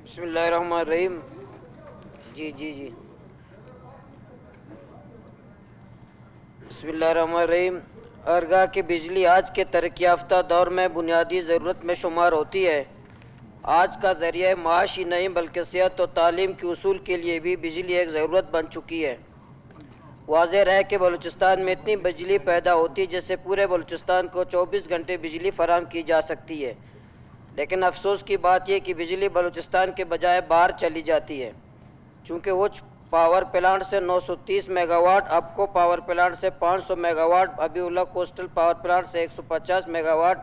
بسم اللہ الرحمن الرحیم. جی بسم اللہ الرحمن الرحیم. ہرگاہ کہ بجلی آج کے ترقی یافتہ دور میں بنیادی ضرورت میں شمار ہوتی ہے، آج کا ذریعہ معاش ہی نہیں بلکہ صحت و تعلیم کے حصول کے لیے بھی بجلی ایک ضرورت بن چکی ہے. واضح ہے کہ بلوچستان میں اتنی بجلی پیدا ہوتی ہے جس سے پورے بلوچستان کو 24 گھنٹے بجلی فراہم کی جا سکتی ہے، لیکن افسوس کی بات یہ کہ بجلی بلوچستان کے بجائے باہر چلی جاتی ہے. چونکہ اوچھ پاور پلانٹ سے 930 میگا واٹ، اپکو پاور پلانٹ سے 500 میگا واٹ، ابی اللہ کوسٹل پاور پلانٹ سے 150 میگا واٹ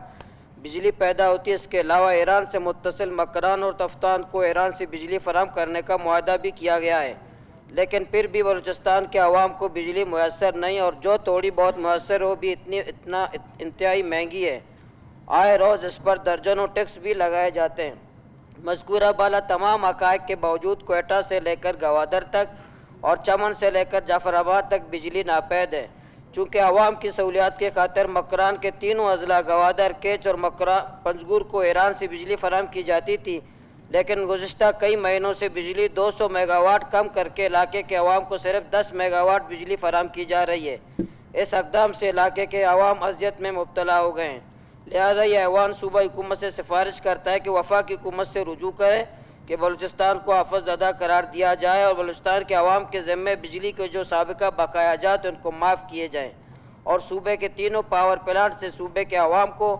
بجلی پیدا ہوتی ہے. اس کے علاوہ ایران سے متصل مکران اور تفتان کو ایران سے بجلی فراہم کرنے کا معاہدہ بھی کیا گیا ہے، لیکن پھر بھی بلوچستان کے عوام کو بجلی میسر نہیں، اور جو تھوڑی بہت میسر ہو بھی انتہائی مہنگی ہے. آئے روز اس پر درجنوں ٹیکس بھی لگائے جاتے ہیں. مذکورہ بالا تمام حقائق کے باوجود کوئٹہ سے لے کر گوادر تک اور چمن سے لے کر جعفر آباد تک بجلی ناپید ہے. چونکہ عوام کی سہولیات کے خاطر مکران کے تینوں اضلاع گوادر، کیچ اور پنجگور کو ایران سے بجلی فراہم کی جاتی تھی، لیکن گزشتہ کئی مہینوں سے بجلی 200 میگا واٹ کم کر کے علاقے کے عوام کو صرف 10 میگا واٹ بجلی فراہم کی جا رہی ہے. اس اقدام سے علاقے کے عوام اذیت میں مبتلا ہو گئے ہیں. لہذا یہ ایوان صوبہ حکومت سے سفارش کرتا ہے کہ وفاقی حکومت سے رجوع کرے کہ بلوچستان کو آفت زدہ قرار دیا جائے اور بلوچستان کے عوام کے ذمے بجلی کے جو سابقہ بقایا جات ان کو معاف کیے جائیں، اور صوبے کے تینوں پاور پلانٹ سے صوبے کے عوام کو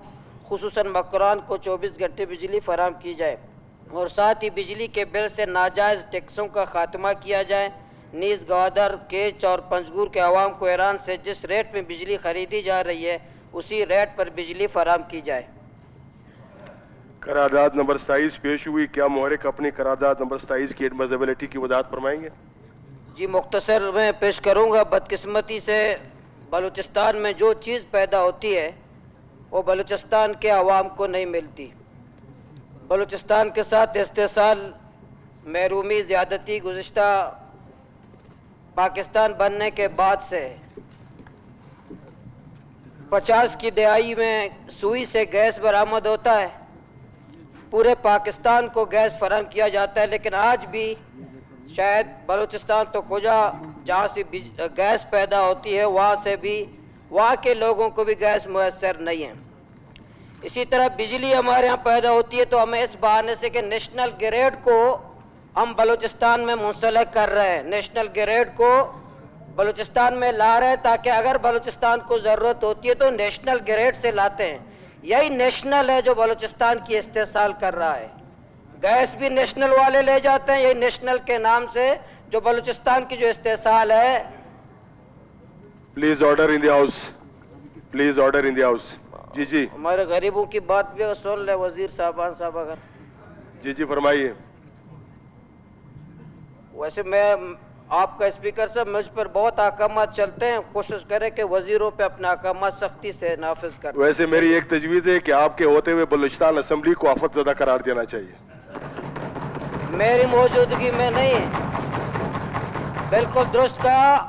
خصوصاً مکران کو 24 گھنٹے بجلی فراہم کی جائے، اور ساتھ ہی بجلی کے بل سے ناجائز ٹیکسوں کا خاتمہ کیا جائے. نیز گوادر، کیچ اور پنجگور کے عوام کو ایران سے جس ریٹ میں بجلی خریدی جا رہی ہے اسی ریٹ پر بجلی فراہم کی جائے. قرارداد نمبر 27 پیش ہوئی. کیا محرک اپنی قرارداد نمبر 27 کی ایڈمزیبلٹی کی وضاحت فرمائیں گے؟ جی مختصر میں پیش کروں گا. بدقسمتی سے بلوچستان میں جو چیز پیدا ہوتی ہے وہ بلوچستان کے عوام کو نہیں ملتی. بلوچستان کے ساتھ استحصال، محرومی، زیادتی گزشتہ پاکستان بننے کے بعد سے 50 کی دہائی میں سوئی سے گیس برآمد ہوتا ہے، پورے پاکستان کو گیس فراہم کیا جاتا ہے، لیکن آج بھی شاید بلوچستان تو کجا جہاں سے گیس پیدا ہوتی ہے وہاں سے بھی وہاں کے لوگوں کو بھی گیس میسر نہیں ہے. اسی طرح بجلی ہمارے ہاں پیدا ہوتی ہے تو ہمیں اس بہانے سے کہ نیشنل گریڈ کو ہم بلوچستان میں منسلک کر رہے ہیں، نیشنل گریڈ کو بلوچستان میں لا رہے ہیں تاکہ اگر بلوچستان کو ضرورت ہوتی ہے تو نیشنل گریڈ سے لاتے ہیں. یہی نیشنل ہے جو بلوچستان کی استحصال کر رہا ہے. گیس بھی نیشنل والے لے جاتے ہیں، یہی نیشنل کے نام سے جو بلوچستان کی جو استحصال ہے. Please order in the house. Please order in the house. جی ہمارے غریبوں کی بات بھی سن لے وزیر صاحبان صاحب. اگر جی فرمائیے. ویسے میں آپ کا اسپیکر صاحب مجھ پر بہت احکامات چلتے ہیں، کوشش کریں کہ وزیروں پہ اپنے احکامات سختی سے نافذ کریں. ویسے میری ایک تجویز ہے کہ آپ کے ہوتے ہوئے بلوچستان اسمبلی کو آفت زدہ قرار دینا چاہیے. میری موجودگی میں نہیں. بالکل درست کہا.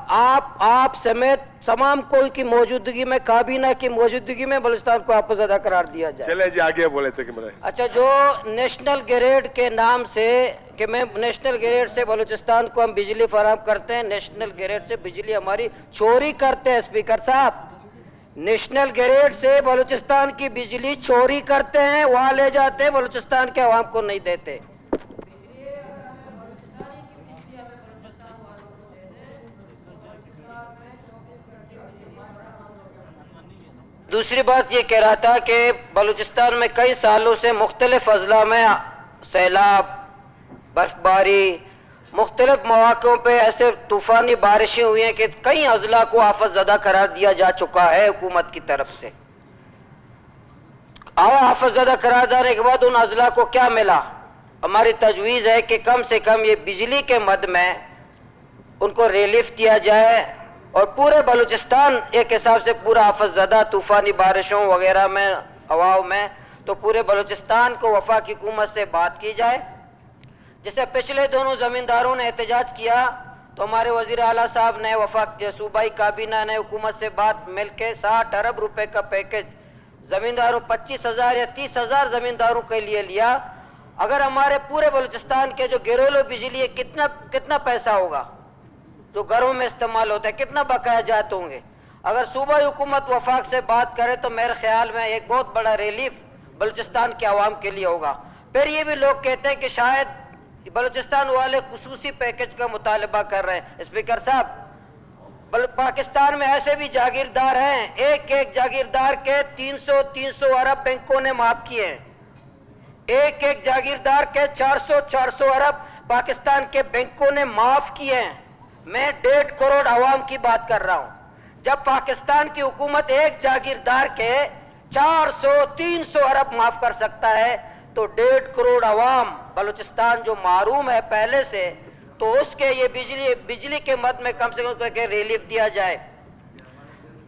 آپ سمیت تمام کوئی کی موجودگی میں، کابینہ کی موجودگی میں بلوچستان کو آفت زدہ قرار دیا جائے. چلے جی آگے بولے تھے کہ میرے. اچھا، جو نیشنل گریڈ کے نام سے کہ میں نیشنل گریڈ سے بلوچستان کو ہم بجلی فراہم کرتے ہیں، نیشنل گریڈ سے بجلی ہماری چوری کرتے ہیں اسپیکر صاحب. نیشنل گریڈ سے بلوچستان کی بجلی چوری کرتے ہیں، وہاں لے جاتے ہیں، بلوچستان کے عوام کو نہیں دیتے. دوسری بات یہ کہہ رہا تھا کہ بلوچستان میں کئی سالوں سے مختلف اضلاع میں سیلاب، برف باری، مختلف مواقعوں پہ ایسے طوفانی بارشیں ہوئی ہیں کہ کئی اضلاع کو آفت زدہ قرار دیا جا چکا ہے حکومت کی طرف سے. آفت زدہ قرار دینے کے بعد ان اضلاع کو کیا ملا؟ ہماری تجویز ہے کہ کم سے کم یہ بجلی کے مد میں ان کو ریلیف دیا جائے، اور پورے بلوچستان ایک حساب سے پورا آفت زدہ طوفانی بارشوں وغیرہ میں، ہواؤں میں، تو پورے بلوچستان کو وفاقی حکومت سے بات کی جائے. جسے پچھلے دونوں زمینداروں نے احتجاج کیا تو ہمارے وزیر اعلیٰ صاحب نے صوبائی کابینہ نے حکومت سے بات مل کے 60 ارب روپے کا پیکج زمینداروں 25,000 یا 30,000 زمینداروں کے لیے لیا، اگر ہمارے پورے بلوچستان کے جو گھریلو بجلی ہے کتنا پیسہ ہوگا جو گھروں میں استعمال ہوتا ہے, کتنا بقایا جات ہوں گے. اگر صوبائی حکومت وفاق سے بات کرے تو میرے خیال میں ایک بہت بڑا ریلیف بلوچستان کے عوام کے لیے ہوگا. پھر یہ بھی لوگ کہتے ہیں کہ شاید بلوچستان والے خصوصی پیکج کا مطالبہ کر رہے ہیں. اسپیکر صاحب, پاکستان میں ایسے بھی جاگیردار ہیں, ایک جاگیردار کے 300 ارب بینکوں نے معاف کیے ہیں. ایک جاگیردار کے 400 ارب پاکستان کے بینکوں نے معاف کیے ہیں. میں 1.5 کروڑ عوام کی بات کر رہا ہوں. جب پاکستان کی حکومت ایک جاگیردار کے 300 ارب معاف کر سکتا ہے تو 1.5 کروڑ عوام بلوچستان جو محروم ہے پہلے سے, تو اس کے یہ بجلی کے مد میں کم سے کم ریلیف دیا جائے.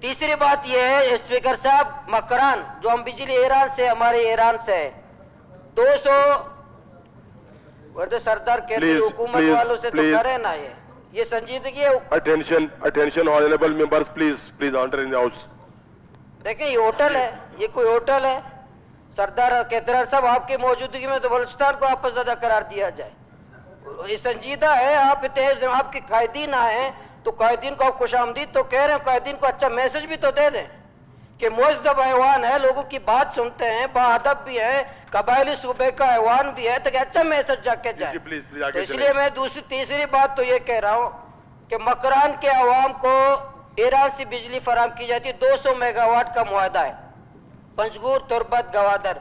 تیسری بات یہ ہے اسپیکر صاحب, مکران جو ہم بجلی ایران سے, ہمارے ایران سے ہے 200 ورد سردار کہتے ہیں حکومت والوں سے تو کرے نا, یہ سنجیدگی ہے. Attention honorable members, please order in the house. دیکھیں یہ ہوٹل ہے, یہ کوئی ہوٹل ہے. سردار کیتران صاحب آپ کی موجودگی میں تو بلوچستان کو آپس زدہ قرار دیا جائے, یہ سنجیدہ ہے. آپ کے قائدین آئے ہیں تو قائدین کو آپ خوش آمدید تو کہہ رہے ہیں, قائدین کو اچھا میسج بھی تو دے دیں کہ معذب ایوان ہے, لوگوں کی بات سنتے ہیں, با ادب بھی ہے, قبائلی صوبے کا ایوان بھی ہے, تو کہ اچھا میسج جا کے جائے. تو اس لیے میں تیسری بات تو یہ کہہ رہا ہوں کہ مکران کے عوام کو ایران سے بجلی فراہم کی جاتی ہے. 200 میگا واٹ کا معاہدہ ہے, پنجگور, تربت, گوادر.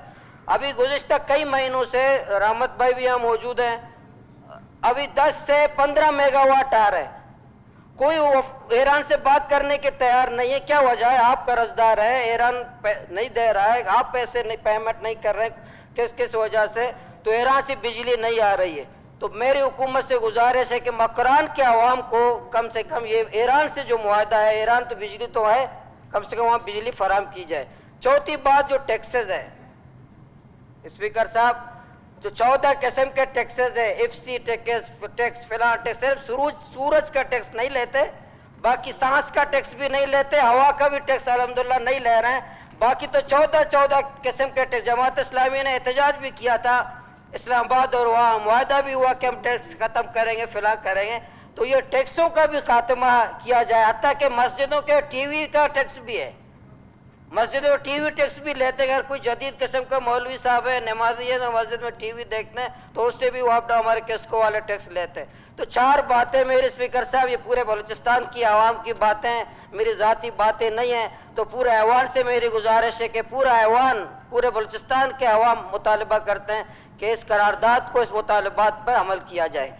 ابھی گزشتہ کئی مہینوں سے رحمت بھائی بھی یہاں موجود ہیں, ابھی 10 سے 15 میگا واٹ آ رہے ہیں. کوئی ایران سے بات کرنے کے تیار نہیں ہے. کیا وجہ ہے؟ آپ قرض دار ہیں, ایران نہیں دے رہا ہے, آپ پیسے نہیں پیمنٹ نہیں کر رہے, کس وجہ سے؟ تو ایران سے بجلی نہیں آ رہی ہے. تو میری حکومت سے گزارش ہے کہ مکران کے عوام کو کم سے کم یہ ایران سے جو معاہدہ ہے, ایران تو بجلی تو ہے, کم سے کم وہاں بجلی فراہم کی جائے. چوتھی بات جو ٹیکسز ہے اسپیکر صاحب, جو 14 قسم کے ٹیکسز ہے, ایف سی ٹیکس, فلاں ٹیکس, صرف سورج کا ٹیکس نہیں لیتے, باقی سانس کا ٹیکس بھی نہیں لیتے, ہوا کا بھی ٹیکس الحمدللہ نہیں لے رہے ہیں. باقی تو 14 قسم کے ٹیکس. جماعت اسلامی نے احتجاج بھی کیا تھا اسلام آباد, اور وہاں معاہدہ بھی ہوا کہ ہم ٹیکس ختم کریں گے, فلاں کریں گے. تو یہ ٹیکسوں کا بھی خاتمہ کیا جائے. حتیٰ کہ مسجدوں کے ٹی وی کا ٹیکس بھی ہے, مسجدوں میں ٹی وی ٹیکس بھی لیتے ہیں. اگر کوئی جدید قسم کا مولوی صاحب ہے, نمازی ہے, تو مسجد میں ٹی وی دیکھتے ہیں تو اس سے بھی وہ اپنا ہمارے کسکو والے ٹیکس لیتے ہیں. تو 4 باتیں میرے اسپیکر صاحب, یہ پورے بلوچستان کی عوام کی باتیں ہیں, میری ذاتی باتیں نہیں ہیں. تو پورے ایوان سے میری گزارش ہے کہ پورا ایوان, پورے بلوچستان کے عوام مطالبہ کرتے ہیں کہ اس قرارداد کو, اس مطالبات پر عمل کیا جائے.